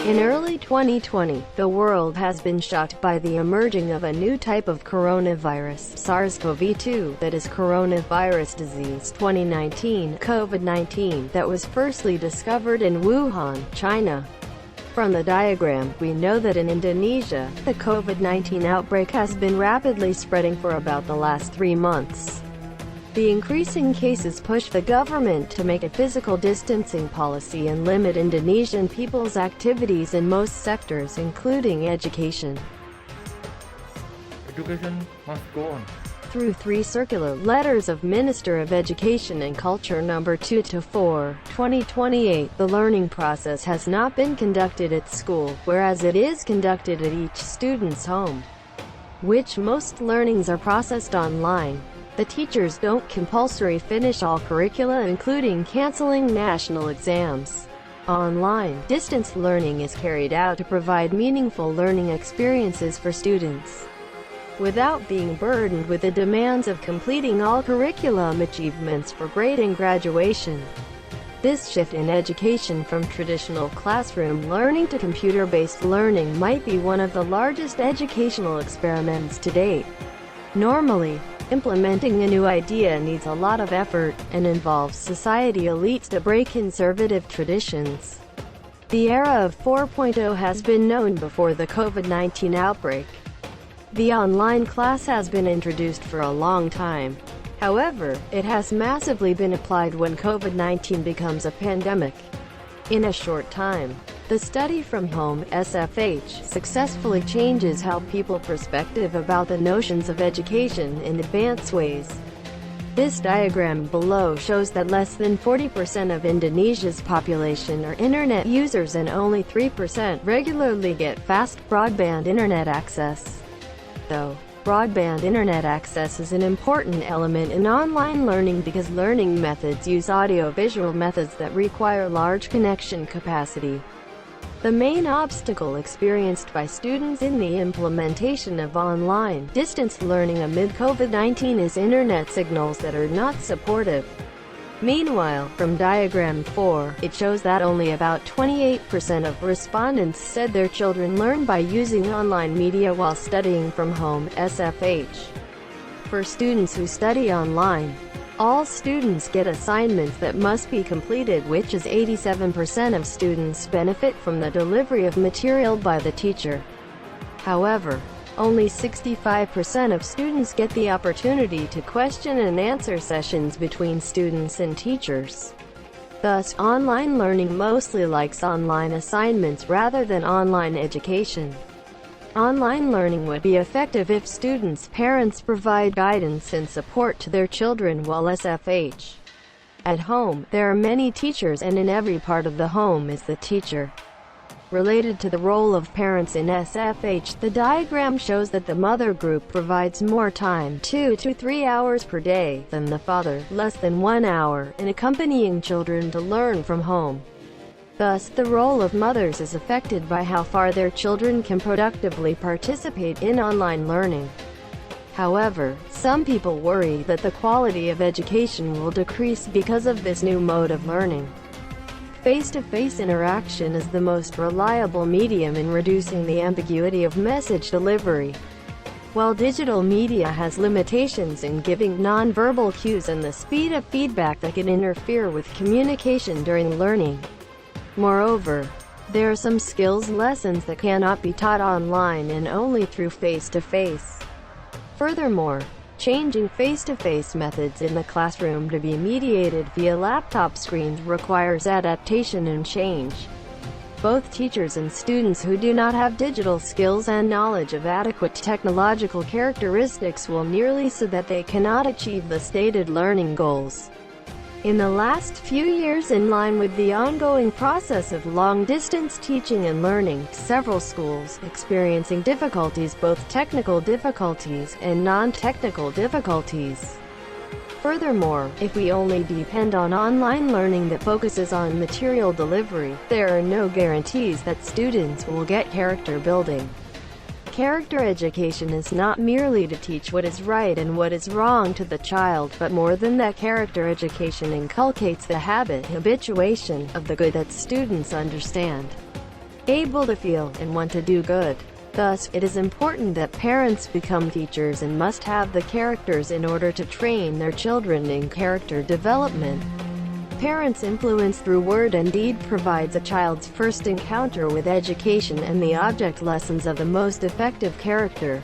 In early 2020, the world has been shocked by the emerging of a new type of coronavirus, SARS-CoV-2, that is coronavirus disease 2019, COVID-19, that was firstly discovered in Wuhan, China. From the diagram, we know that in Indonesia, the COVID-19 outbreak has been rapidly spreading for about the last 3 months. The increasing cases push the government to make a physical distancing policy and limit Indonesian people's activities in most sectors, including education. Education must go on. Through 3 circular letters of Minister of Education and Culture No. 2-4, 2028, the learning process has not been conducted at school, whereas it is conducted at each student's home, which most learnings are processed online. The teachers don't compulsory finish all curricula, including canceling national exams. Online, distance learning is carried out to provide meaningful learning experiences for students, without being burdened with the demands of completing all curriculum achievements for grading graduation. This shift in education from traditional classroom learning to computer-based learning might be one of the largest educational experiments to date. Normally, implementing a new idea needs a lot of effort, and involves society elites to break conservative traditions. The era of 4.0 has been known before the COVID-19 outbreak. The online class has been introduced for a long time. However, it has massively been applied when COVID-19 becomes a pandemic. In a short time, the study from home (SFH) successfully changes how people perspective about the notions of education in advanced ways. This diagram below shows that less than 40% of Indonesia's population are internet users and only 3% regularly get fast broadband internet access. Though broadband internet access is an important element in online learning because learning methods use audio-visual methods that require large connection capacity. The main obstacle experienced by students in the implementation of online, distance learning amid COVID-19 is internet signals that are not supportive. Meanwhile, from diagram 4, it shows that only about 28% of respondents said their children learn by using online media while studying from home (SFH). For students who study online, all students get assignments that must be completed, which is 87% of students benefit from the delivery of material by the teacher. However, only 65% of students get the opportunity to question and answer sessions between students and teachers. Thus, online learning mostly likes online assignments rather than online education. Online learning would be effective if students' parents provide guidance and support to their children while SFH. At home, there are many teachers, and in every part of the home is the teacher. Related to the role of parents in SFH, the diagram shows that the mother group provides more time, 2 to 3 hours per day, than the father, less than 1 hour, in accompanying children to learn from home. Thus, the role of mothers is affected by how far their children can productively participate in online learning. However, some people worry that the quality of education will decrease because of this new mode of learning. Face-to-face interaction is the most reliable medium in reducing the ambiguity of message delivery, while digital media has limitations in giving non-verbal cues and the speed of feedback that can interfere with communication during learning. Moreover, there are some skills lessons that cannot be taught online and only through face-to-face. Furthermore, changing face-to-face methods in the classroom to be mediated via laptop screens requires adaptation and change. Both teachers and students who do not have digital skills and knowledge of adequate technological characteristics will nearly so that they cannot achieve the stated learning goals. In the last few years, in line with the ongoing process of long-distance teaching and learning, several schools experiencing difficulties, both technical difficulties and non-technical difficulties. Furthermore, if we only depend on online learning that focuses on material delivery, there are no guarantees that students will get character building. Character education is not merely to teach what is right and what is wrong to the child, but more than that, character education inculcates the habituation of the good that students understand. able to feel and want to do good. Thus, it is important that parents become teachers and must have the characters in order to train their children in character development. Parents' influence through word and deed provides a child's first encounter with education and the object lessons of the most effective character.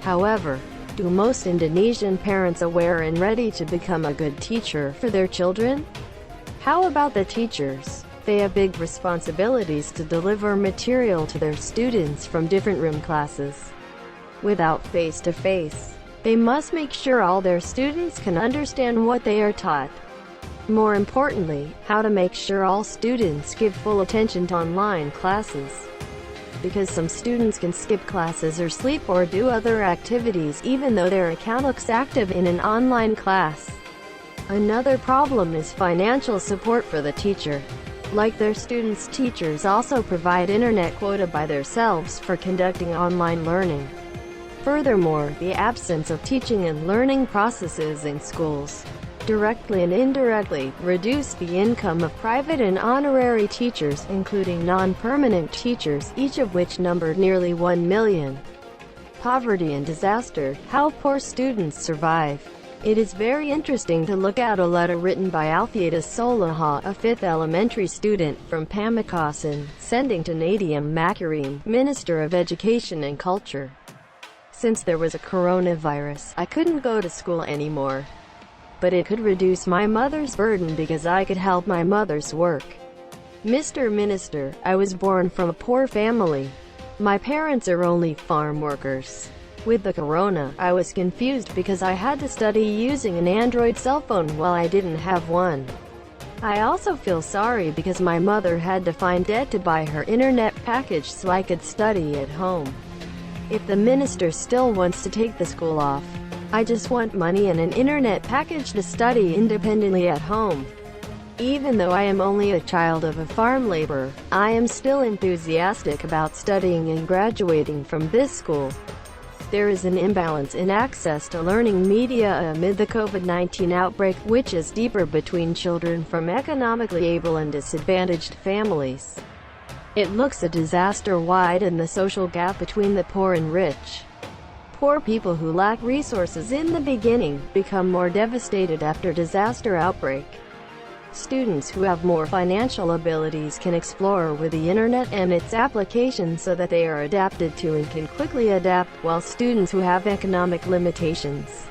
However, do most Indonesian parents aware and ready to become a good teacher for their children? How about the teachers? They have big responsibilities to deliver material to their students from different room classes. Without face-to-face, they must make sure all their students can understand what they are taught. More importantly, how to make sure all students give full attention to online classes. Because some students can skip classes or sleep or do other activities even though their account looks active in an online class. Another problem is financial support for the teacher. Like their students, teachers also provide internet quota by themselves for conducting online learning. Furthermore, the absence of teaching and learning processes in schools, directly and indirectly, reduce the income of private and honorary teachers, including non-permanent teachers, each of which numbered nearly 1 million. Poverty and disaster, how poor students survive. It is very interesting to look at a letter written by Alfieda Solaha, a 5th elementary student from Pamekasan, sending to Nadiem Makarim, Minister of Education and Culture. Since there was a coronavirus, I couldn't go to school anymore. But it could reduce my mother's burden because I could help my mother's work. Mr. Minister, I was born from a poor family. My parents are only farm workers. With the corona, I was confused because I had to study using an Android cell phone while I didn't have one. I also feel sorry because my mother had to find debt to buy her internet package so I could study at home. If the minister still wants to take the school off, I just want money and an internet package to study independently at home. Even though I am only a child of a farm laborer, I am still enthusiastic about studying and graduating from this school. There is an imbalance in access to learning media amid the COVID-19 outbreak, which is deeper between children from economically able and disadvantaged families. It looks a disaster widen the social gap between the poor and rich. Poor people who lack resources in the beginning become more devastated after disaster outbreak. Students who have more financial abilities can explore with the internet and its applications so that they are adapted to and can quickly adapt, while students who have economic limitations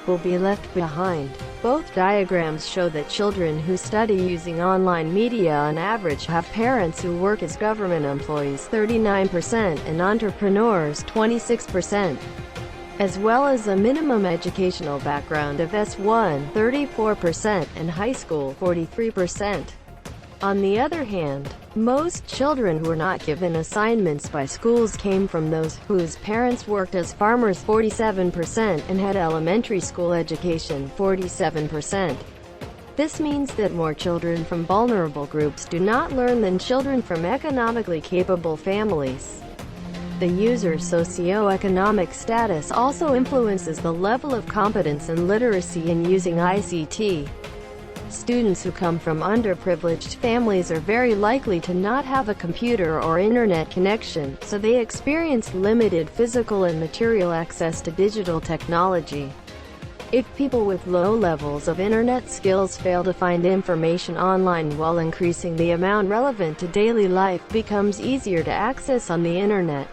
will be left behind. Both diagrams show that children who study using online media on average have parents who work as government employees 39% and entrepreneurs 26%. As well as a minimum educational background of S1 34% and high school 43%. On the other hand, most children who were not given assignments by schools came from those whose parents worked as farmers 47% and had elementary school education 47%. This means that more children from vulnerable groups do not learn than children from economically capable families. The user's socio-economic status also influences the level of competence and literacy in using ICT. Students who come from underprivileged families are very likely to not have a computer or internet connection, so they experience limited physical and material access to digital technology. If people with low levels of internet skills fail to find information online while increasing the amount relevant to daily life becomes easier to access on the internet,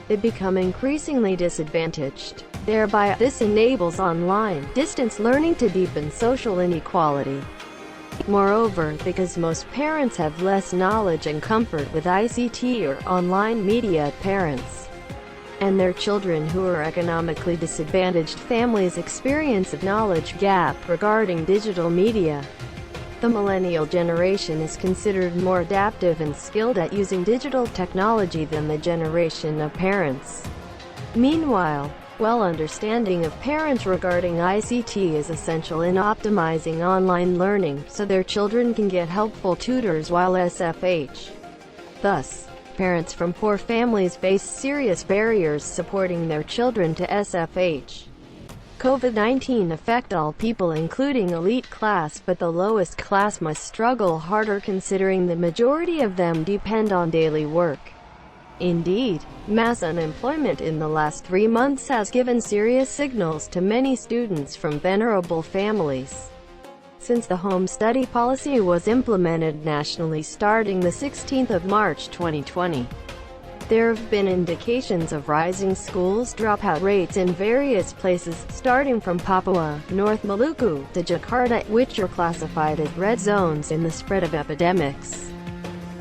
they become increasingly disadvantaged. Thereby, this enables online, distance learning to deepen social inequality. Moreover, because most parents have less knowledge and comfort with ICT or online media, parents and their children who are economically disadvantaged families experience a knowledge gap regarding digital media. The millennial generation is considered more adaptive and skilled at using digital technology than the generation of parents. Meanwhile, well-understanding of parents regarding ICT is essential in optimizing online learning, so their children can get helpful tutors while SFH. Thus, parents from poor families face serious barriers supporting their children to SFH. COVID-19 affect all people including elite class, but the lowest class must struggle harder considering the majority of them depend on daily work. Indeed, mass unemployment in the last 3 months has given serious signals to many students from vulnerable families. Since the home study policy was implemented nationally starting the 16th of March 2020, there have been indications of rising schools dropout rates in various places, starting from Papua, North Maluku, to Jakarta, which are classified as red zones in the spread of epidemics.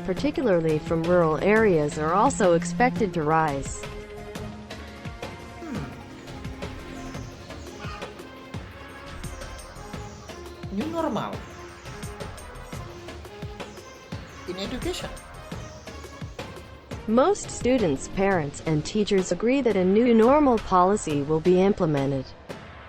Particularly from rural areas are also expected to rise. New normal in education. Most students, parents, and teachers agree that a new normal policy will be implemented.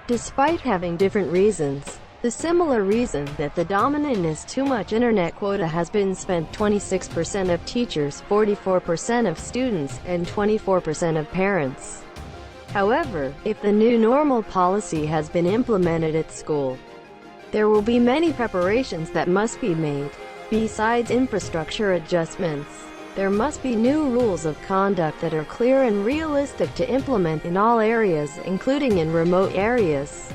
Despite having different reasons, the similar reason that the dominant is too much internet quota has been spent. 26% of teachers, 44% of students, and 24% of parents. However, if the new normal policy has been implemented at school, there will be many preparations that must be made. Besides infrastructure adjustments, there must be new rules of conduct that are clear and realistic to implement in all areas, including in remote areas.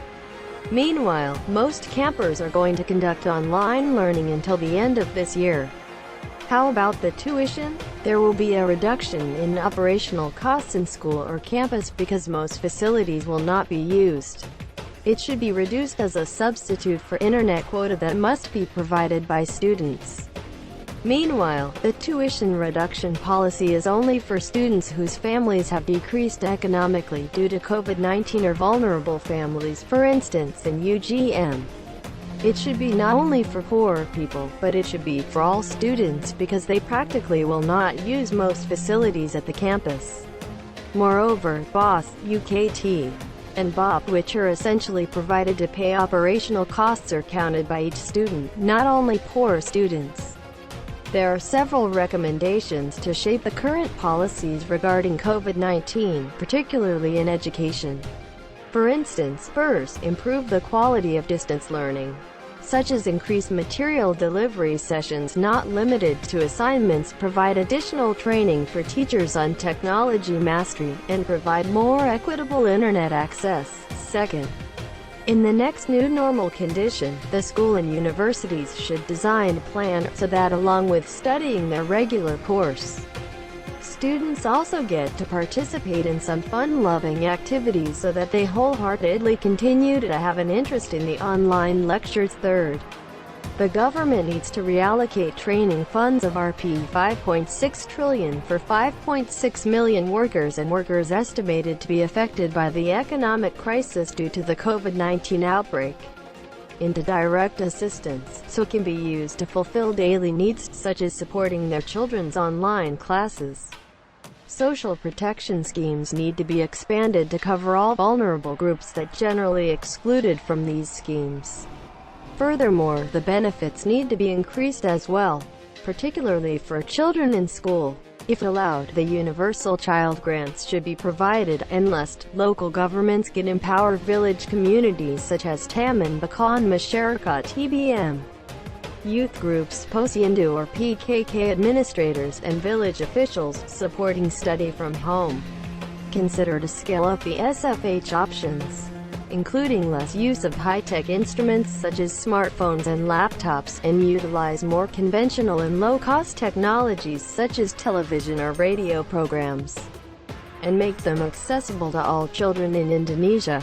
Meanwhile, most campers are going to conduct online learning until the end of this year. How about the tuition? There will be a reduction in operational costs in school or campus because most facilities will not be used. It should be reduced as a substitute for internet quota that must be provided by students. Meanwhile, the tuition reduction policy is only for students whose families have decreased economically due to COVID-19 or vulnerable families, for instance in UGM. It should be not only for poor people, but it should be for all students because they practically will not use most facilities at the campus. Moreover, BOSS, UKT, and BOP, which are essentially provided to pay operational costs, are counted by each student, not only poor students. There are several recommendations to shape the current policies regarding COVID-19, particularly in education. For instance, first, improve the quality of distance learning, such as increase material delivery sessions not limited to assignments, provide additional training for teachers on technology mastery, and provide more equitable internet access. Second, in the next new normal condition, the school and universities should design a plan so that along with studying their regular course, students also get to participate in some fun-loving activities so that they wholeheartedly continue to have an interest in the online lectures. Third, the government needs to reallocate training funds of Rp 5.6 trillion for 5.6 million workers and workers estimated to be affected by the economic crisis due to the COVID-19 outbreak into direct assistance, so it can be used to fulfill daily needs such as supporting their children's online classes. Social protection schemes need to be expanded to cover all vulnerable groups that generally excluded from these schemes. Furthermore, the benefits need to be increased as well, particularly for children in school. If allowed, the universal child grants should be provided, and local governments can empower village communities such as Taman Bakan Masyarakat (TBM), youth groups, Posyandu or PKK administrators, and village officials, supporting study from home. Consider to scale up the SFH options, including less use of high-tech instruments such as smartphones and laptops, and utilize more conventional and low-cost technologies such as television or radio programs, and make them accessible to all children in Indonesia.